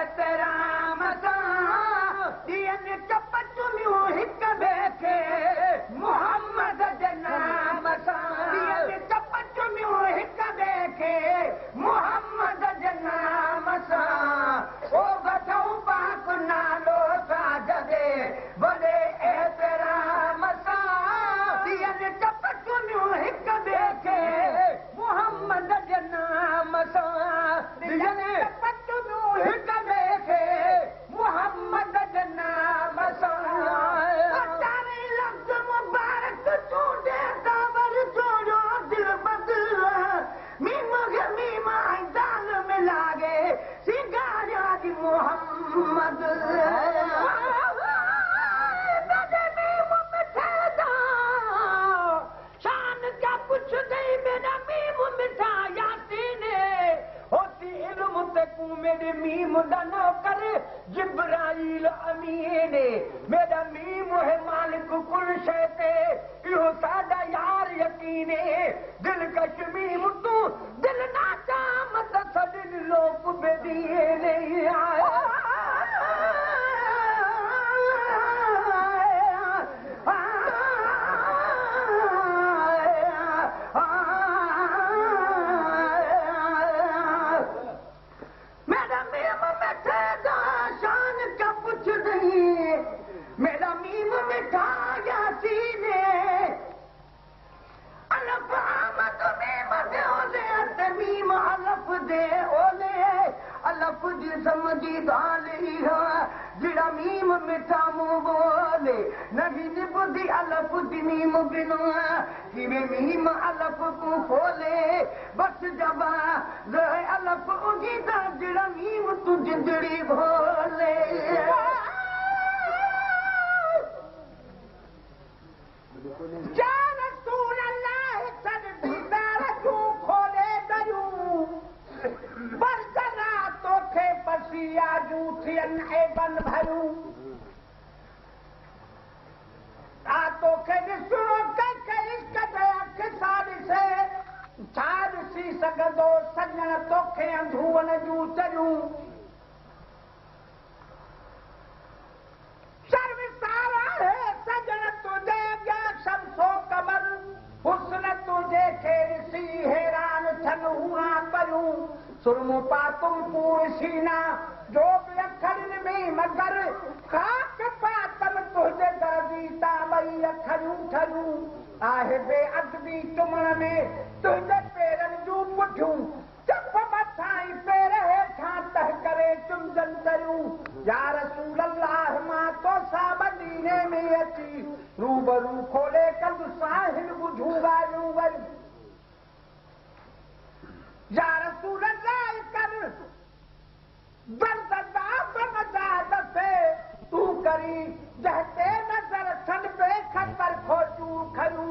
एतराम सां ॾियनि चपचुमियूं हिक ॿिए खे मोहम्मद जे नाम सां ॾियनि चपचुमियूं हिक ॿिए खे मोहम्मद जे नाम सां ओ वठूं पाक नालो साज दे वॾे एतराम सां ॾियनि चपचुमियूं हिक ॿिए खे मोहम्मद जे नाम सां ॾियनि चपचुमियूं हिक ॿिए खे मोहम्मद जे नाम सां चारे लफ़्ज़ मुबारक चूंडे दावर जोड़ो दिल बदल मीम खे मीम ऐं दाल मिलागे सिंगारिया जी मोहम्मद शान क्या कुछ नहीं मेरा मीम मिठा यासीने होती इल्म ते कू मेरे मीम दा नौकर जिब्राइल अमीन मेरा मीम है मालिक कुल शै ते इहो साडा यार यकीने दिलकश मीम तू दिल ना चाम त सदिन लोक बेदिए नहीं आया मेरा मीम मिठा यासीने अलफ आमद मीम दे ओले अते मीम अलफ दे ओले अलफ जी समझी दाल इहा जिड़ा मीम मिठा मुंह बोले नहीं निबुदी अलफ दी मीम बिनो किवे मीम अलफ को खोले बस जबा रहे अलफ उगी दा जिड़ा मीम तू जिंदड़ी भोले या रसूल अल्लाह सद दीदार क्यों खोले दयूं बरदरा तोखे पसिया जूठियन ऐबन भयूं आ तोखे ॾिसणो कंहिंखे इश्क जे अख सां ॾिसे छा ॾिसी सघंदो सॼण तोखे अंधूअनि जूं चरियूं शर्मिसार आहे सॼण तुंहिंजे अॻियां शमसो कमर हुस्न तुंहिंजे खे ॾिसी हैरान थियनि हुआ पयूं सुरमू पातुम पूर सीना जो बि अखरनि में मगर खाक पातम तुंहिंजे दर जी ताबई अखरियूं ठरियूं आहे बेअदबी चुमण में तुंहिंजे पेरनि जूं पुठियूं चप मथां ई पेर हेठां तह करे चुमजनि दरियूं या रसूल अल्लाह मां तोसां मदीने में अची रूबरू खोले कंदु साहिल ॿुधूं ॻाल्हियूं वरी या रसूल अल्लाह कर दर्द मजाद से तू करी जहते नजर सन पे खतर खोजू खरू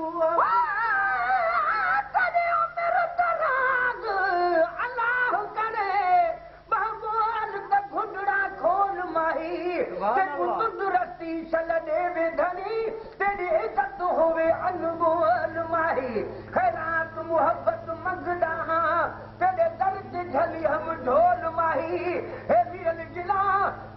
तने उमर दराज अल्लाह करे भगवान त घुंडड़ा खोल माही ते कुदरती सल देवे धनी तेरी इज्जत होवे अनमोल माही खैरात मोहब्बत मंगदा तेरे दर्द झली हम ढोल माही हे वीरन जिला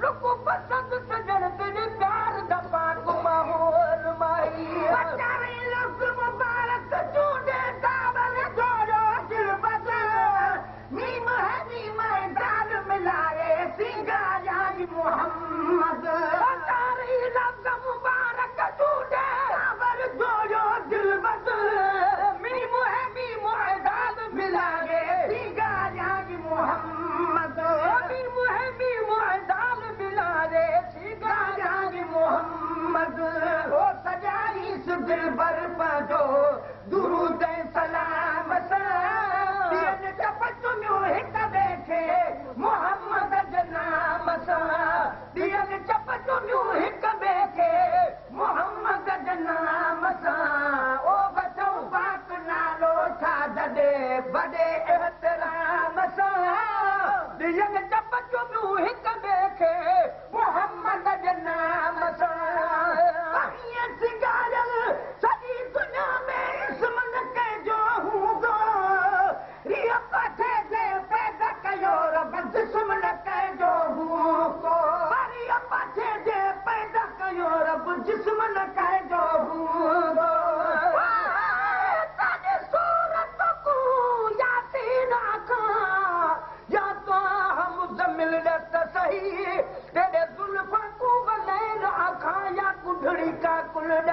रुको पसंद सजन तेरे प्यार दा पाक माहौल माही बचारे लफ्ज मुबारक चूंडे दावर जोड़ो दिल बदल मीम है दाल मिलाए सिंगारिया जी मोहम्मद बचारे लफ्ज मुबारक चूंडे दावर जोड़ो दिल बदल मीम है दाल मिलाए सिंगारिया जी मोहम्मद मीम है दाल मिलाए सिंगारिया जी मोहम्मद ओ सजाई दिल भर पजो दुरूद सलाम सां चपचुमियूं हिक ॿिए खे मोहम्मद जे नाम सां जिस्म न कहजो हूंदो ताजे सूरत को यासीन आखां या तो मुज़म्मिल त सही तेरे जुल्फ़ को गलैन आखां या कुढ़ड़ी का कुलड़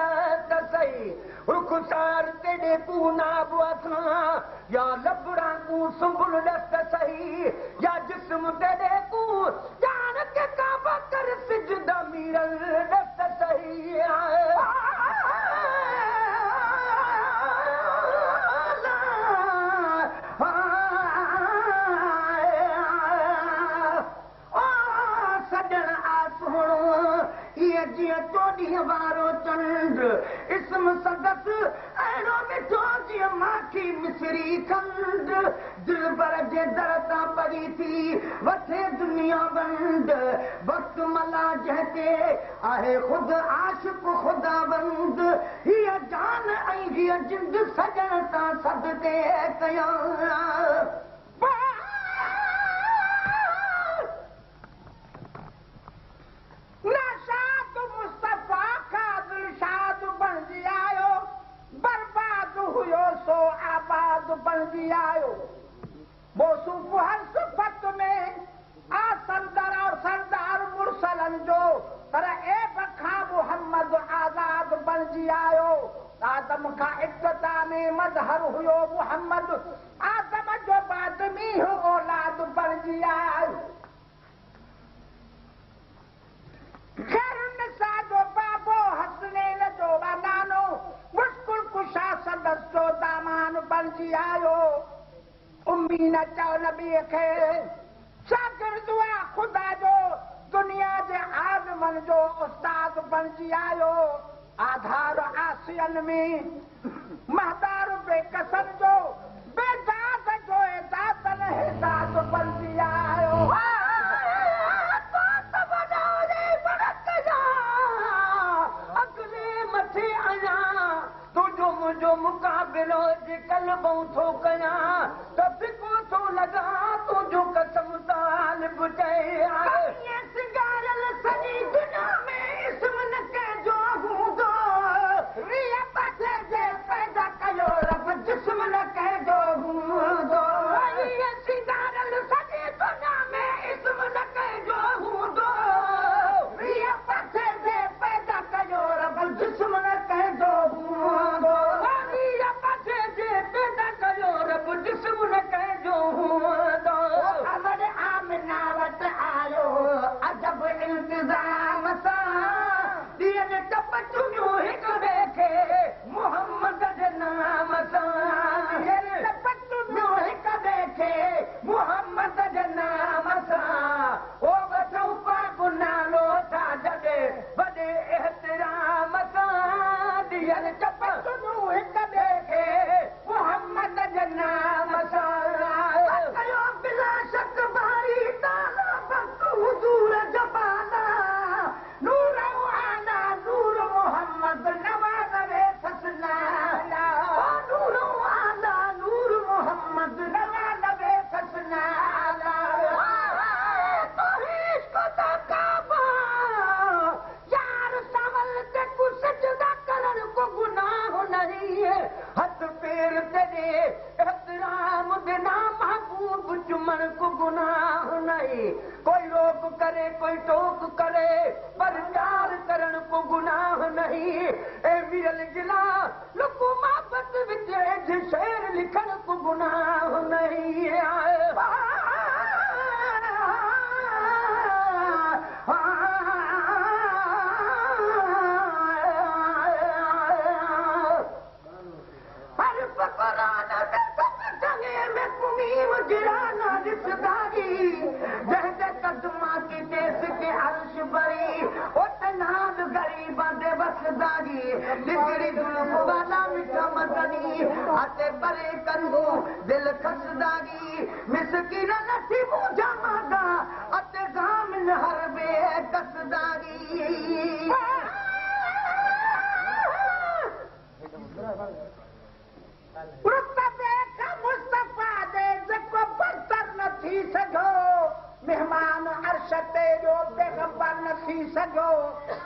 त सही रुखसार तेरे पूनाब अखां या लबड़ा को सुंबुल त सही या जिस्म तेरे को जान के काबा कर सिजदा मीरल त सही सजन आ सोणो ये जीअं चोॾीह वारो चंड इस्म सदस अहिड़ो मिठो जीअं माखी मिसरी खंड दिलबर जे दर तां परी थी वठे दुनिया बंद वक़्त मला जंहिंते आहे ख़ुदि आशिक़ ख़ुदाबंद हीअ जान ऐं हीअ जिंद सजण सां सदके कयां नाशाद मुस्तफ़ा का दिलशाद बणिजी आयो बर्बाद हुयो सो आबाद बणिजी आयो मौसूफ़ हर सिफ़त में आ सरदार और सरदार मुरसलन जो पर ए बखा मोहम्मद आज़ाद बणिजी आयो आदम खां इब्तिदा में मज़हर हुयो मोहम्मद आदम जो बादमी हो औलाद बणिजी आयो खैरुन्निसा जो बाबो हसनैन जो नानो मुश्किल कुशा सदस जो दामान बणिजी आयो उम्मी न चओ नबीअ खे शागिर्द हुआ ख़ुदा जो दुनिया जे आलिमनि जो उस्ताद बणिजी आयो आधार आसियन में महदार बेकसन जो बेदाद जो एजाज़न हिदाद बणिजी आयो तुझो मुंहिंजो मुक़ाबिलो जे कलबूं थो कयां त फिको थो लॻा तुंहिंजो कसम तालिब चए सिंगारल सॼी दुनिया में इस्म न कंहिंजो हूंदो रिया पासे जे पैदा कयो रब जिस्म न कंहिंजो हूंदो सिंगारल सॼी दुनिया में इस्म न कंहिंजो हूंदो रिया पासे जे पैदा कयो रब जिस्म न कंहिंजो हूंदो रिया पासे जे पैदा कयो रब जिस्म न कंहिंजो हूंदो अमर आमिना वटि आयो अजब इंतज़ाम सां ॾींहं टप चुनियो हिक ॿिए खे मोहम्मद जे नाम सां टप चुनियो हिक ॿिए खे मोहम्मद जे नाम सां ओ वठो पाक नालो था जॾे वॾे एतिराम सां ॾींहं टप चुनियो हिक ॿिए खे मोहम्मद जे नाम सां कयो बिला शक भारी ताला वक़्त हुज़ूर जबाना नूर आना नूर मोहम्मद नवानवे फसना नूर आना नूर मोहम्मद नवानवे फसना तो इश्क दा काबा यार सावल ते को सजदा करण को गुनाह नहीं है हथ पैर तेरे एहतराम बिना महबूब चुमण को गुनाह नहीं कोई रोक करे कोई टोक करे पर प्यार करण को गुनाह नहीं ए विरल गिला लुको मोहब्बत विच शेर लिखण को गुनाह नहीं परे करू दिल खसदागी मिसकिन नथी मुंहिंजा मादा अते गाम हर बे कसदागी मुस्तफ़ा दे जेको बरतर न थी सघो मेहमान अर्श ते जो पैगंबर न थी सघियो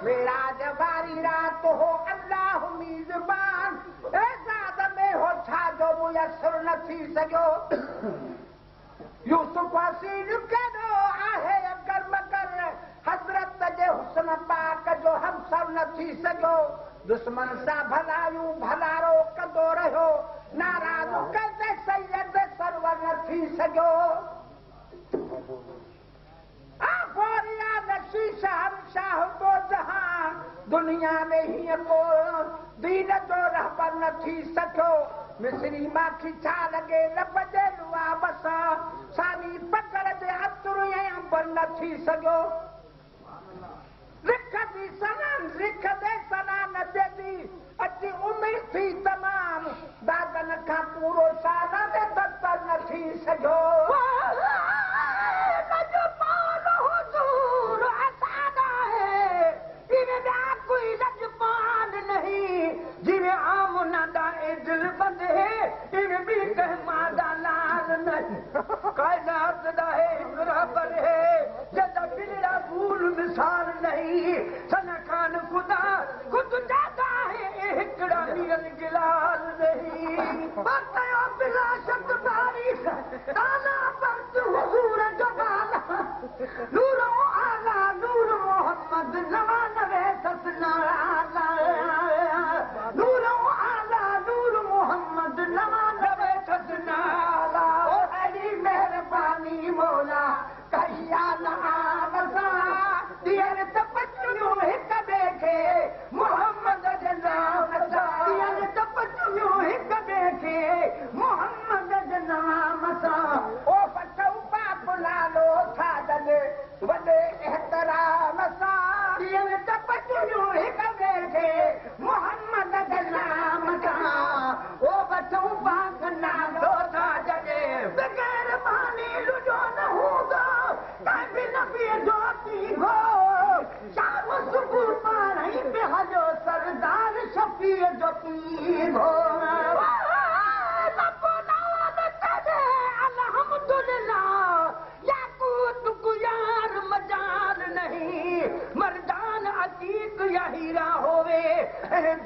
मेराज वारी रात हो अल्लाह मीज़बान एज़ाद में हो छा जो मुयसर न थी सघियो यूसुफ हसीन केॾो आहे अगर मगर हज़रत जे हुस्न पाक जो हमसर न थी सघियो दुश्मन सां भलायूं भलारो कंदो रहियो नाराज़ कंदे सैयद सरवर न थी सघियो आफ़ोरिया नशीश हमशाह दो जहां दुनिया में हीअं को दीन जो रहबर न थी सघियो मिस्री माखी छा लॻे लब जे लुआब सां सानी पकड़ जे अतरु ऐं अंबर न थी सघियो लिखंदी सना न देती अची उमिरि थी तमाम दादन खां पूरो साल में दस्तर न थी सघियो जिन्हें आम नादा दिल बंद है इन भी कह मादा लाल नहीं कायनात दाहे बराबर है जदा बिगड़ा भूल मिसाल नहीं सना खान खुदा खुद जाता है एकड़ा नियल गिलाल नहीं बताया बिला शक तारीख ताला बर्द हुजूर जमाला नूर आला नूर मोहम्मद नवानवे ससना नूर आला नूर मोहम्मद नवानवे ससना अली मेहरबानी मौला कहिया न आनसा दियल तपच्चू हिक देखे मोहम्मद जे नाम सा दियल तपच्चू हिक देखे मोहम्मद जे नाम सा ओ बचऊ पाप लालो था दे वॾे एहतराम सां दियल तपच्चू हिक देखे मोहम्मद जे नाम सां ओ बचऊ पाप नालो था जगे बगैर पानी लुजो न हूंदो काबी नबी जो थी हो शाम सुबुह पाणी पे हलो सरदार शफीअ जो थी हो मर्दान अतीक या हीरा होवे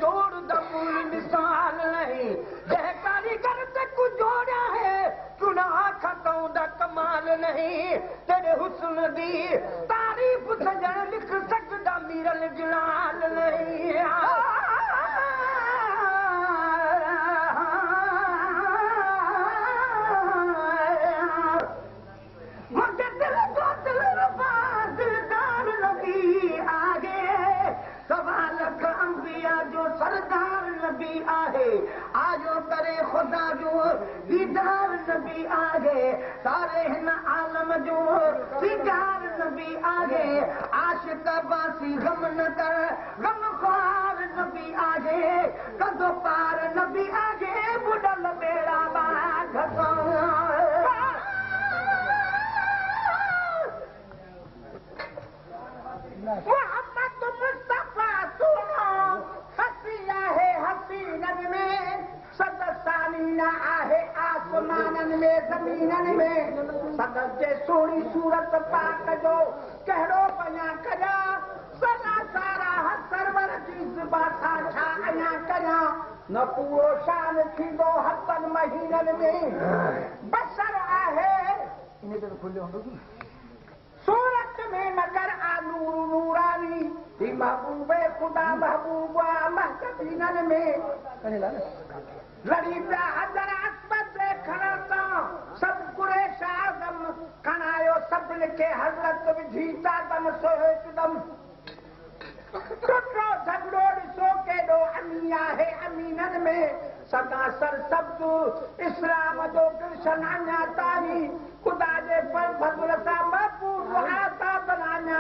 जोड़ दबूल मिसाल नहीं जह कारीगर ते को जोड़ा है चुना खतों दा कमाल नहीं तेरे हुस्न दी तारीफ सजण लिख सकदा मीरल जलाल नहीं सरदार नबी आहे आजो करे खुदा जो दीदार नबी आहे सारे हिन आलम जो दीदार नबी आहे आशिक बासी गम न कर गम ख्वार नबी आहे कदो पार नबी आहे बुडल बेड़ा बाग मोहम्मद मुस्तफा सुनो हसीनन में सदसानीन आहे आसमानन में ज़मीनन में सदस जे सोणी सूरत पाक जो कहिड़ो बयां कयां सना सारा सरवर जी ज़ुबा सां छा अञा कयां न पूरो शान थींदो हथनि महीननि में बसर आहे सूरत में मगर नूर नूरानी महबूबे खुदा महबूबा महबीनन में लड़ी पिया हज़र अस्मत देखणता सब कुरैश आज़म खणायो सभिनि खे हज़रत विझी चादम सो हिकदम टुटो झगड़ो ॾिसो केॾो अमी आहे अमीनन में सदा सर सब्दु इस्लाम जो कृष्ण अञा तारी खुदा जे फज़ल सां महबूब आता बनाने